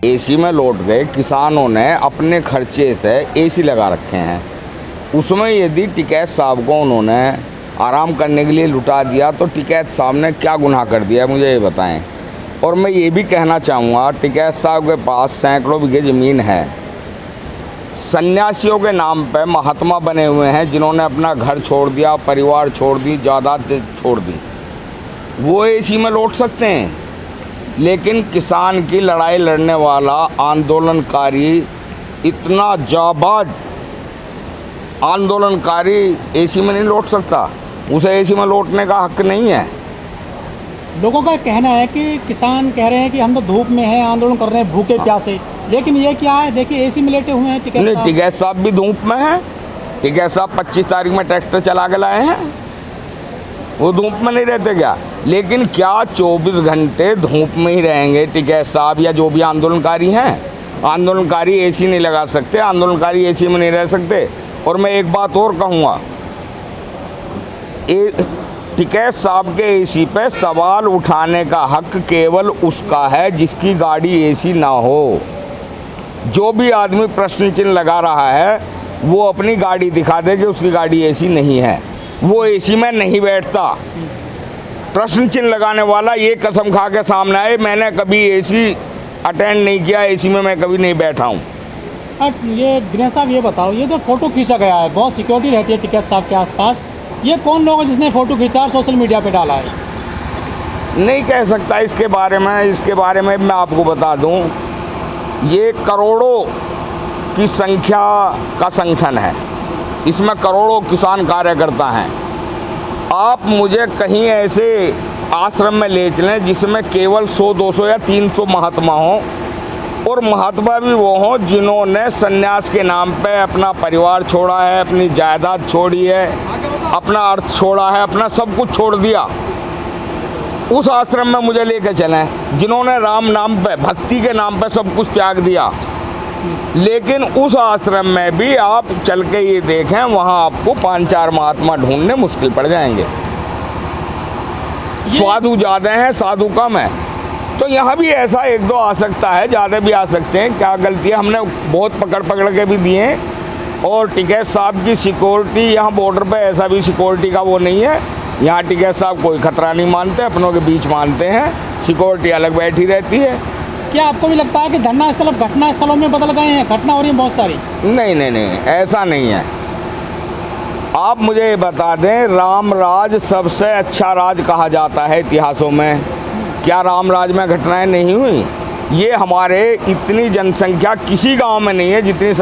AC में लौट गए। किसानों ने अपने खर्चे से एसी लगा रखे हैं, उसमें यदि टिकैत साहब को उन्होंने आराम करने के लिए लुटा दिया तो टिकैत साहब ने क्या गुनाह कर दिया, मुझे ये बताएं। और मैं ये भी कहना चाहूँगा, टिकैत साहब के पास सैकड़ों बीघे ज़मीन है, सन्यासियों के नाम पे महात्मा बने हुए हैं जिन्होंने अपना घर छोड़ दिया, परिवार छोड़ दी, जायदाद छोड़ दी, वो एसी में लौट सकते हैं। लेकिन किसान की लड़ाई लड़ने वाला आंदोलनकारी, इतना जाबाज आंदोलनकारी एसी में नहीं लौट सकता, उसे एसी में लौटने का हक नहीं है। लोगों का कहना है कि किसान कह रहे हैं कि हम तो धूप में हैं, आंदोलन कर रहे हैं भूखे प्यासे, लेकिन ये क्या है, देखिए एसी में लेटे हुए हैं टिकैत साहब। टिकैत साहब भी धूप में हैं। टिकैत साहब 25 तारीख में ट्रैक्टर चला के लाए हैं, वो धूप में नहीं रहते क्या? लेकिन क्या 24 घंटे धूप में ही रहेंगे टिकैत साहब या जो भी आंदोलनकारी हैं? आंदोलनकारी एसी नहीं लगा सकते, आंदोलनकारी एसी में नहीं रह सकते। और मैं एक बात और कहूँगा, टिकैत साहब के एसी पे सवाल उठाने का हक केवल उसका है जिसकी गाड़ी एसी ना हो। जो भी आदमी प्रश्न चिन्ह लगा रहा है वो अपनी गाड़ी दिखा दे कि उसकी गाड़ी एसी नहीं है, वो एसी में नहीं बैठता। प्रश्न चिन्ह लगाने वाला ये कसम खा के सामने आए, मैंने कभी एसी अटेंड नहीं किया, एसी में मैं कभी नहीं बैठा हूँ। ये दिनेश साहब ये बताओ, ये जो फ़ोटो खींचा गया है, बहुत सिक्योरिटी रहती है टिकैत साहब के आसपास, ये कौन लोग है जिसने फ़ोटो खींचा और सोशल मीडिया पे डाला है? नहीं कह सकता इसके बारे में मैं आपको बता दूं, ये करोड़ों की संख्या का संगठन है, इसमें करोड़ों किसान कार्यकर्ता हैं। आप मुझे कहीं ऐसे आश्रम में ले चलें जिसमें केवल 100, 200 या 300 महात्मा हों, और महात्मा भी वो हों जिन्होंने सन्यास के नाम पे अपना परिवार छोड़ा है, अपनी जायदाद छोड़ी है, अपना अर्थ छोड़ा है, अपना सब कुछ छोड़ दिया। उस आश्रम में मुझे लेके चलें जिन्होंने राम नाम पे, भक्ति के नाम पे सब कुछ त्याग दिया। लेकिन उस आश्रम में भी आप चल के ये देखें, वहाँ आपको 5-4 महात्मा ढूंढने मुश्किल पड़ जाएंगे। साधु ज़्यादा हैं, साधु कम है। तो यहाँ भी ऐसा 1-2 आ सकता है, ज़्यादा भी आ सकते हैं। क्या गलती है, हमने बहुत पकड़ के भी दिए हैं। और टिकैत साहब की सिक्योरिटी यहाँ बॉर्डर पे ऐसा भी सिक्योरिटी का वो नहीं है। यहाँ टिकैत साहब कोई खतरा नहीं मानते, अपनों के बीच मानते हैं, सिक्योरिटी अलग बैठी रहती है। क्या आपको भी लगता है कि धरना स्थल घटना स्थलों में बदल गए हैं, घटना हो रही है बहुत सारी? नहीं, ऐसा नहीं है। आप मुझे ये बता दें, राम राज सबसे अच्छा राज कहा जाता है इतिहासों में, क्या राम राज में घटनाएं नहीं हुई? ये हमारे इतनी जनसंख्या किसी गांव में नहीं है जितनी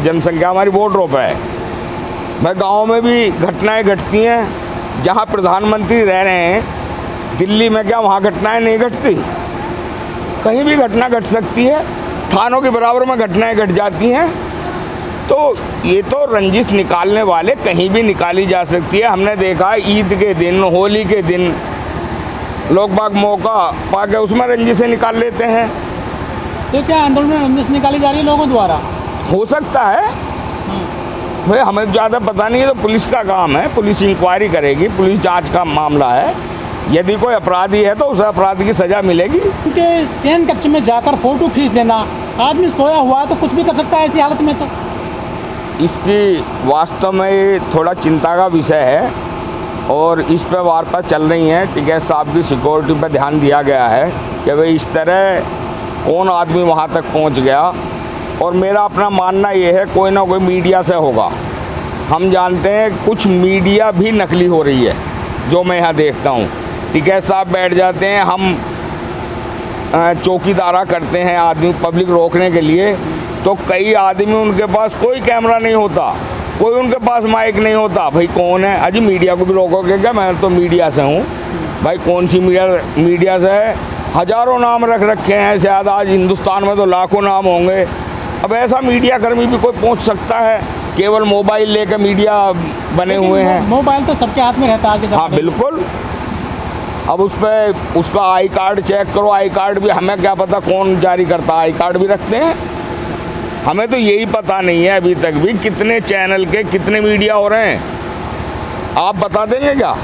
जनसंख्या हमारी बॉर्डरों पे है। मैं गाँव में भी घटनाएं घटती हैं, जहाँ प्रधानमंत्री रह रहे हैं दिल्ली में, क्या वहाँ घटनाएं नहीं घटती? कहीं भी घटना घट सकती है, थानों के बराबर में घटनाएं घट जाती हैं। तो ये तो रंजिश निकालने वाले कहीं भी निकाली जा सकती है। हमने देखा ईद के दिन, होली के दिन लोग बाग मौका पाके उसमें रंजिशें निकाल लेते हैं। तो क्या आंदोलन में रंजिश निकाली जा रही है लोगों द्वारा? हो सकता है भाई, हमें ज़्यादा पता नहीं है, तो पुलिस का काम है, पुलिस इंक्वायरी करेगी, पुलिस जांच का मामला है। यदि कोई अपराधी है तो उसे अपराधी की सज़ा मिलेगी। क्योंकि शयन कक्ष में जाकर फ़ोटो खींच लेना, आदमी सोया हुआ है तो कुछ भी कर सकता है ऐसी हालत में। तो इसकी वास्तव में थोड़ा चिंता का विषय है और इस पर वार्ता चल रही है। टिकैत साहब की सिक्योरिटी पर ध्यान दिया गया है कि भाई इस तरह कौन आदमी वहाँ तक पहुँच गया। और मेरा अपना मानना ये है, कोई ना कोई मीडिया से होगा। हम जानते हैं कुछ मीडिया भी नकली हो रही है, जो मैं यहाँ देखता हूँ। टिकैत साहब बैठ जाते हैं, हम चौकीदारा करते हैं आदमी पब्लिक रोकने के लिए, तो कई आदमी उनके पास कोई कैमरा नहीं होता, कोई उनके पास माइक नहीं होता। भाई कौन है? अजी मीडिया को भी रोकोगे क्या? मैं तो मीडिया से हूँ। भाई कौन सी मीडिया से है? हज़ारों नाम रख रखे हैं, शायद आज हिंदुस्तान में तो लाखों नाम होंगे। अब ऐसा मीडिया कर्मी भी कोई पहुँच सकता है? केवल मोबाइल लेकर मीडिया बने हुए हैं। मोबाइल तो सबके हाथ में रहता है। हाँ बिल्कुल। अब उस पर उसका आई कार्ड चेक करो, आई कार्ड भी हमें क्या पता कौन जारी करता है, आई कार्ड भी रखते हैं। हमें तो यही पता नहीं है अभी तक भी कितने चैनल के कितने मीडिया हो रहे हैं। आप बता देंगे क्या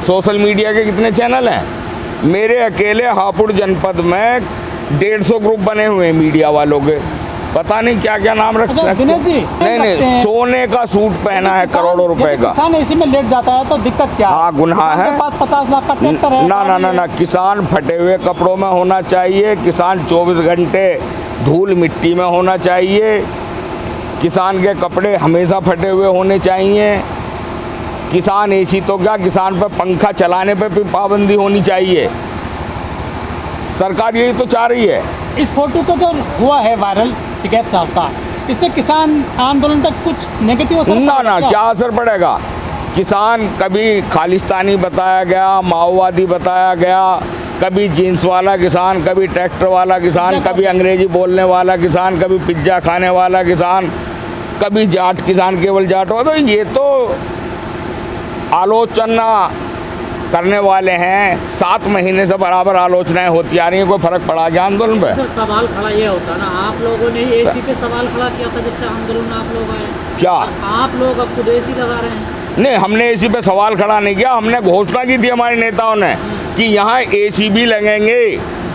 सोशल मीडिया के कितने चैनल हैं? मेरे अकेले हापुड़ जनपद में 150 ग्रुप बने हुए हैं मीडिया वालों के, पता नहीं क्या क्या नाम रखते अच्छा, हैं। दिनेश जी, नहीं रखते हैं। सोने का सूट पहना है किसान- करोड़ों रुपए यदि का। किसान एसी में लेट जाता है तो दिक्कत क्या हाँ, गुनाह किसान है। के पास 50 लाख का ट्रैक्टर है, ना ना गाड़ी ना है। ना, किसान फटे हुए कपड़ों में होना चाहिए, किसान 24 घंटे धूल मिट्टी में होना चाहिए, किसान के कपड़े हमेशा फटे हुए होने चाहिए, किसान एसी तो क्या, किसान पर पंखा चलाने पे भी पाबंदी होनी चाहिए। सरकार यही तो चाह रही है। इस फोटो को जो हुआ है वायरल टिकैत साहब का, इससे किसान आंदोलन पर कुछ नेगेटिव असर ना पड़ेगा ना, क्या असर पड़ेगा? किसान कभी खालिस्तानी बताया गया, माओवादी बताया गया, कभी जीन्स वाला किसान, कभी ट्रैक्टर वाला किसान, कभी अंग्रेजी बोलने वाला किसान, कभी पिज्ज़ा खाने वाला किसान, कभी जाट किसान, केवल जाट हो। तो ये तो आलोचना करने वाले हैं, 7 महीने से बराबर आलोचनाएं होती आ रही हैं, कोई फर्क पड़ा क्या आंदोलन पे? सर सवाल खड़ा ये होता है ना, आप लोगों ने एसी पे सवाल खड़ा किया था जब से आंदोलन में आप लोग आए। क्या? आप लोग अब खुद एसी लगा रहे हैं। नहीं, हमने एसी पे सवाल खड़ा नहीं किया, हमने घोषणा की थी हमारे नेताओं ने कि यहाँ एसी भी लगेंगे,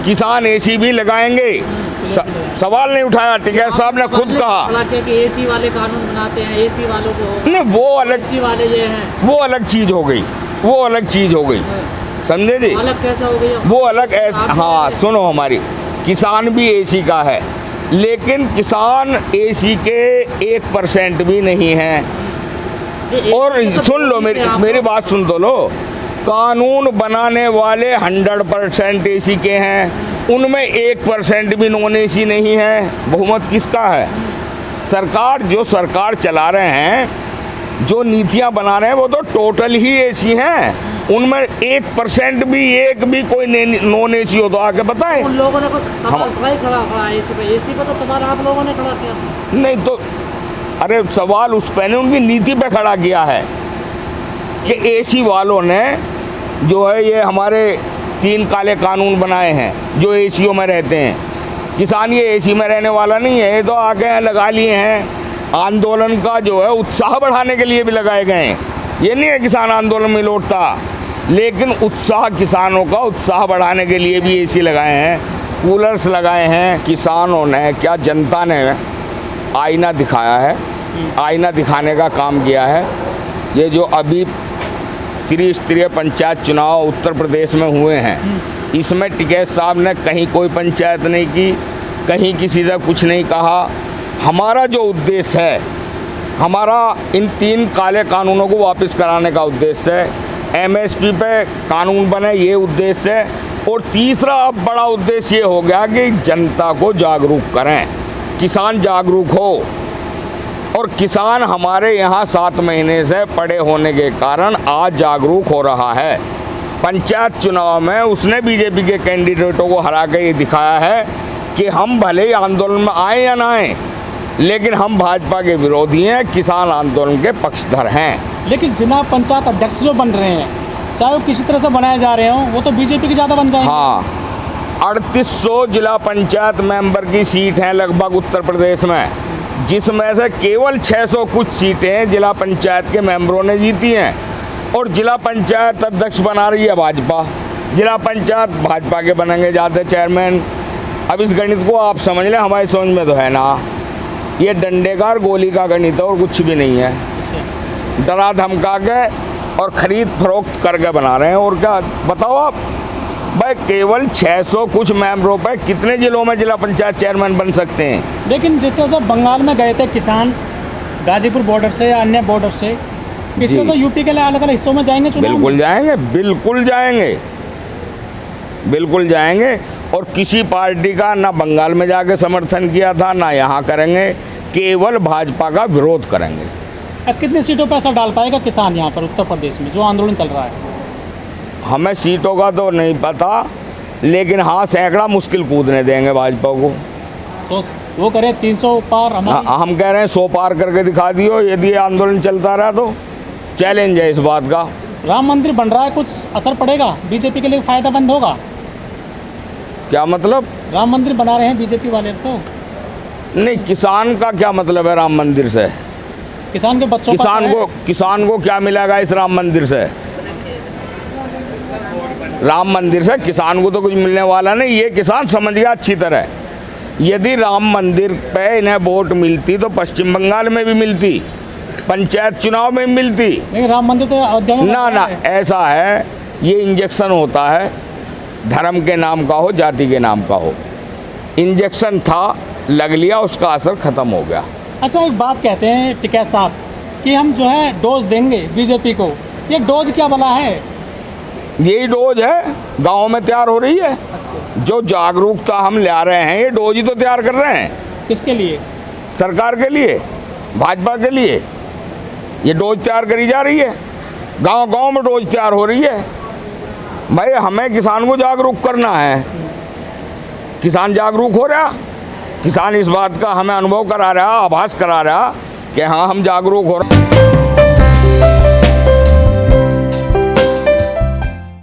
किसान एसी भी लगाएंगे। सवाल नहीं उठाया, टिकैत साहब ने खुद कहा। खड़ा किया कि एसी वाले कानून बनाते हैं, एसी वालों को, नहीं, वो अलग, एसी वाले ये हैं, वो अलग चीज हो गई, वो अलग चीज हो गई, समझे जी? अलग कैसा हो गया? वो अलग ऐसे, हाँ सुनो, हमारी किसान भी एसी का है, लेकिन किसान एसी के 1% भी नहीं है। और सुन लो, मेरी बात सुन तो लो, कानून बनाने वाले 100% एसी के हैं, उनमें 1% भी नॉन एसी नहीं है। बहुमत किसका है? सरकार, जो सरकार चला रहे हैं, जो नीतियां बना रहे हैं, वो तो टोटल ही एसी हैं। उनमें 1% भी, एक भी कोई नॉन एसी हो तो आके बताएं। उन लोगों ने तो सवाल खड़ा एसी पे तो सवाल आप लोगों ने खड़ा किया था। नहीं तो, अरे सवाल उस पे नहीं, उनकी नीति पे खड़ा किया है कि एसी वालों ने जो है ये हमारे 3 काले कानून बनाए हैं जो एसीओ में रहते हैं। किसान ये एसी में रहने वाला नहीं है, ये तो आगे लगा लिए हैं। आंदोलन का जो है उत्साह बढ़ाने के लिए भी लगाए गए हैं। ये नहीं है किसान आंदोलन में लौटता, लेकिन उत्साह, किसानों का उत्साह बढ़ाने के लिए भी एसी लगाए हैं, कूलर्स लगाए हैं। किसानों ने क्या, जनता ने आईना दिखाया है, आईना दिखाने का काम किया है। ये जो अभी त्रिस्तरीय पंचायत चुनाव उत्तर प्रदेश में हुए हैं, इसमें टिकैत साहब ने कहीं कोई पंचायत नहीं की, कहीं किसी से कुछ नहीं कहा। हमारा जो उद्देश्य है, हमारा इन 3 काले कानूनों को वापस कराने का उद्देश्य है, एमएसपी पे कानून बने, ये उद्देश्य है। और तीसरा अब बड़ा उद्देश्य ये हो गया कि जनता को जागरूक करें, किसान जागरूक हो। और किसान हमारे यहाँ 7 महीने से पड़े होने के कारण आज जागरूक हो रहा है। पंचायत चुनाव में उसने बीजेपी के कैंडिडेटों को हरा के ये दिखाया है कि हम भले ही आंदोलन में आए या ना आए, लेकिन हम भाजपा के विरोधी हैं, किसान आंदोलन के पक्षधर हैं। लेकिन जिला पंचायत अध्यक्ष जो बन रहे हैं, चाहे वो किसी तरह से बनाए जा रहे हों, वो तो बीजेपी के ज़्यादा बन जाएंगे। हाँ, 3800 जिला पंचायत मेंबर की सीट हैं लगभग उत्तर प्रदेश में, जिसमें से केवल 600 कुछ सीटें जिला पंचायत के मेंबरों ने जीती हैं। और जिला पंचायत अध्यक्ष बना रही है भाजपा, जिला पंचायत भाजपा के बनेंगे ज़्यादा चेयरमैन। अब इस गणित को आप समझ लें, हमारी समझ में तो है ना, ये डंडे का और गोली का गणित है और कुछ भी नहीं है। डरा धमका के और खरीद फरोख्त करके बना रहे हैं। और क्या बताओ आप भाई, केवल 600 कुछ मेंबरों पे कितने जिलों में जिला पंचायत चेयरमैन बन सकते हैं? लेकिन जिस तरह से बंगाल में गए थे किसान, गाजीपुर बॉर्डर से या अन्य बॉर्डर से, इस तरह से यूपी के लिए अलग अलग हिस्सों में जाएंगे चुनाव में? बिल्कुल जाएंगे, बिल्कुल जाएंगे, बिल्कुल जाएंगे। और किसी पार्टी का ना बंगाल में जाके समर्थन किया था, ना यहाँ करेंगे, केवल भाजपा का विरोध करेंगे। अब कितनी सीटों पर असर डाल पाएगा किसान यहाँ पर उत्तर प्रदेश में जो आंदोलन चल रहा है? हमें सीटों का तो नहीं पता, लेकिन हाँ सैकड़ा मुश्किल कूदने देंगे भाजपा को। वो करें 300 पार, हम कह रहे हैं 100 पार करके दिखा दियो, यदि ये आंदोलन चलता रहा तो। चैलेंज है इस बात का। राम मंदिर बन रहा है, कुछ असर पड़ेगा बीजेपी के लिए, फायदेमंद होगा? क्या मतलब? राम मंदिर बना रहे हैं बीजेपी वाले तो। नहीं, किसान का क्या मतलब है राम मंदिर से? किसान के बच्चों किसान को क्या मिलेगा इस राम मंदिर से? राम मंदिर से किसान को तो कुछ मिलने वाला नहीं, ये किसान समझ गया अच्छी तरह। यदि राम मंदिर पे इन्हें वोट मिलती तो पश्चिम बंगाल में भी मिलती, पंचायत चुनाव में भी मिलती। लेकिन राम मंदिर तो अयोध्या में ना ना, ऐसा है, ये इंजेक्शन होता है, धर्म के नाम का हो, जाति के नाम का हो। इंजेक्शन था, लग लिया, उसका असर ख़त्म हो गया। अच्छा, एक बात कहते हैं टिकैत साहब कि हम जो है डोज देंगे बीजेपी को, ये डोज क्या बना है? यही डोज है, गांव में तैयार हो रही है। जो जागरूकता हम ला रहे हैं, ये डोज ही तो तैयार कर रहे हैं। किसके लिए? सरकार के लिए, भाजपा के लिए ये डोज तैयार करी जा रही है। गांव गांव में डोज तैयार हो रही है। भाई हमें किसान को जागरूक करना है, किसान जागरूक हो रहा, किसान इस बात का हमें अनुभव करा रहा, आभास करा रहा कि हाँ हम जागरूक हो रहे हैं।